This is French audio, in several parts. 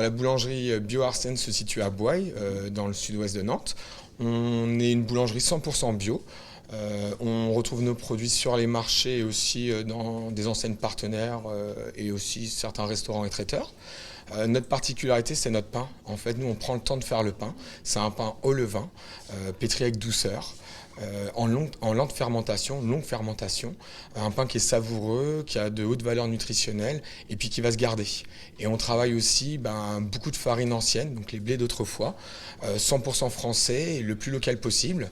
la boulangerie Bio Arsène se situe à Boye, dans le sud-ouest de Nantes. On est une boulangerie 100% bio. On retrouve nos produits sur les marchés et aussi dans des enseignes partenaires et aussi certains restaurants et traiteurs. Notre particularité, c'est notre pain. En fait, nous, on prend le temps de faire le pain. C'est un pain au levain, pétri avec douceur. En longue fermentation, un pain qui est savoureux, qui a de hautes valeurs nutritionnelles et puis qui va se garder. Et on travaille aussi beaucoup de farine ancienne, donc les blés d'autrefois, 100% français et le plus local possible.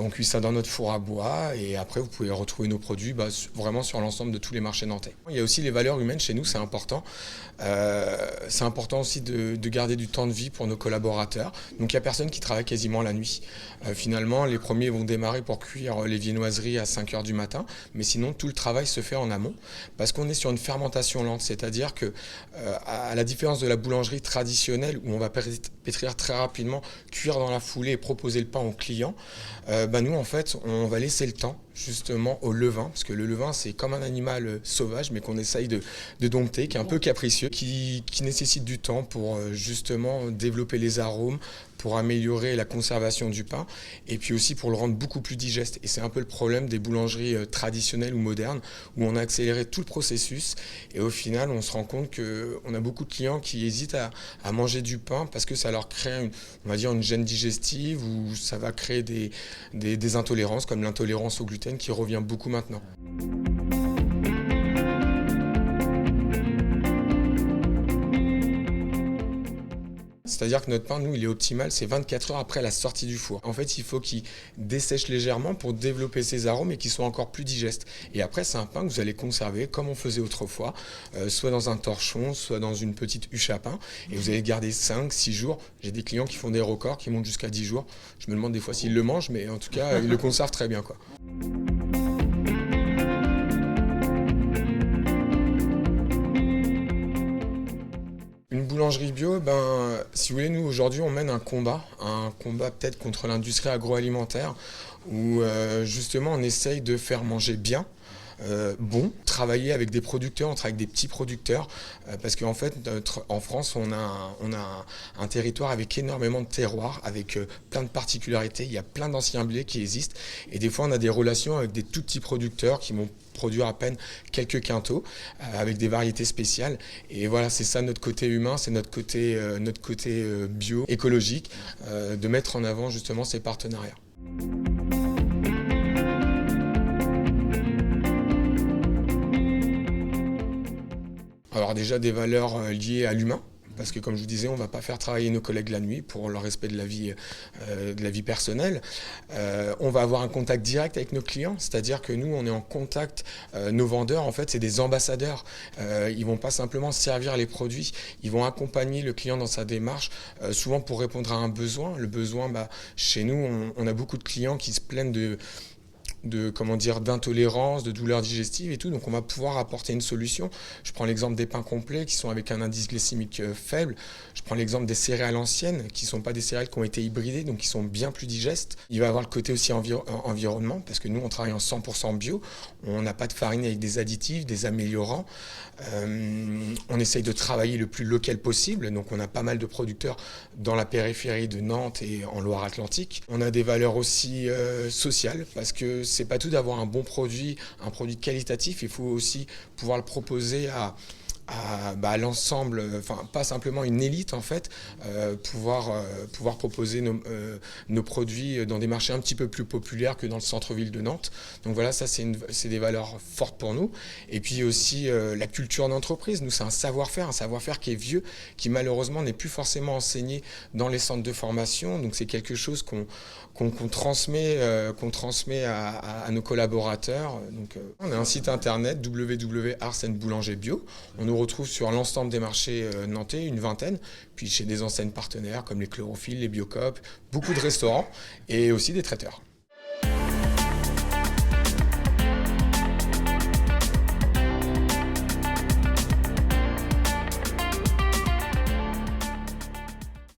On cuit ça dans notre four à bois et après vous pouvez retrouver nos produits vraiment sur l'ensemble de tous les marchés nantais. Il y a aussi les valeurs humaines chez nous, c'est important. C'est important aussi de garder du temps de vie pour nos collaborateurs. Donc il n'y a personne qui travaille quasiment la nuit. Finalement, les premiers vont démarrer pour cuire les viennoiseries à 5 h du matin, mais sinon tout le travail se fait en amont parce qu'on est sur une fermentation lente, c'est-à-dire que à la différence de la boulangerie traditionnelle où on va pétrir très rapidement, cuire dans la foulée et proposer le pain aux clients, nous en fait on va laisser le temps justement au levain, parce que le levain c'est comme un animal sauvage mais qu'on essaye de dompter, qui est un peu capricieux, qui nécessite du temps pour justement développer les arômes, pour améliorer la conservation du pain et puis aussi pour le rendre beaucoup plus digeste. Et c'est un peu le problème des boulangeries traditionnelles ou modernes où on a accéléré tout le processus et au final on se rend compte qu'on a beaucoup de clients qui hésitent à manger du pain parce que ça leur crée une gêne digestive ou ça va créer des intolérances comme l'intolérance au gluten qui revient beaucoup maintenant. C'est-à-dire que notre pain, nous, il est optimal, c'est 24 heures après la sortie du four. En fait, il faut qu'il dessèche légèrement pour développer ses arômes et qu'il soit encore plus digeste. Et après, c'est un pain que vous allez conserver comme on faisait autrefois, soit dans un torchon, soit dans une petite huche à pain. Et vous allez le garder 5, 6 jours. J'ai des clients qui font des records, qui montent jusqu'à 10 jours. Je me demande des fois s'ils le mangent, mais en tout cas, ils le conservent très bien, quoi. Une boulangerie bio, si vous voulez, nous aujourd'hui on mène un combat peut-être contre l'industrie agroalimentaire où justement on essaye de faire manger bien, travailler avec des producteurs, on travaille avec des petits producteurs, parce qu'en fait en France on a un territoire avec énormément de terroirs, avec plein de particularités, il y a plein d'anciens blés qui existent et des fois on a des relations avec des tout petits producteurs qui vont produire à peine quelques quintaux avec des variétés spéciales et voilà, c'est ça notre côté humain, c'est notre côté bio, écologique, de mettre en avant justement ces partenariats. Alors déjà des valeurs liées à l'humain, parce que comme je vous disais, on ne va pas faire travailler nos collègues la nuit pour le respect de la vie personnelle. On va avoir un contact direct avec nos clients, c'est-à-dire que nous, on est en contact, nos vendeurs, en fait, c'est des ambassadeurs. Ils ne vont pas simplement servir les produits, ils vont accompagner le client dans sa démarche, souvent pour répondre à un besoin. Le besoin, chez nous, on a beaucoup de clients qui se plaignent d'intolérance, de douleurs digestives et tout, donc on va pouvoir apporter une solution. Je prends l'exemple des pains complets qui sont avec un indice glycémique faible. Je prends l'exemple des céréales anciennes qui ne sont pas des céréales qui ont été hybridées, donc qui sont bien plus digestes. Il va y avoir le côté aussi environnement, parce que nous on travaille en 100% bio, on n'a pas de farine avec des additifs, des améliorants. On essaye de travailler le plus local possible, donc on a pas mal de producteurs dans la périphérie de Nantes et en Loire-Atlantique. On a des valeurs aussi sociales, parce que c'est pas tout d'avoir un bon produit, un produit qualitatif, il faut aussi pouvoir le proposer à l'ensemble, pas simplement une élite en fait, pouvoir proposer nos produits dans des marchés un petit peu plus populaires que dans le centre-ville de Nantes. Donc voilà, ça c'est des valeurs fortes pour nous. Et puis aussi la culture d'entreprise, nous c'est un savoir-faire qui est vieux, qui malheureusement n'est plus forcément enseigné dans les centres de formation. Donc c'est quelque chose qu'on transmet à nos collaborateurs. Donc, on a un site internet www.arseneboulangerbio. On nous retrouve sur l'ensemble des marchés nantais, une vingtaine, puis chez des enseignes partenaires comme les Chlorophylles, les Biocoop, beaucoup de restaurants et aussi des traiteurs.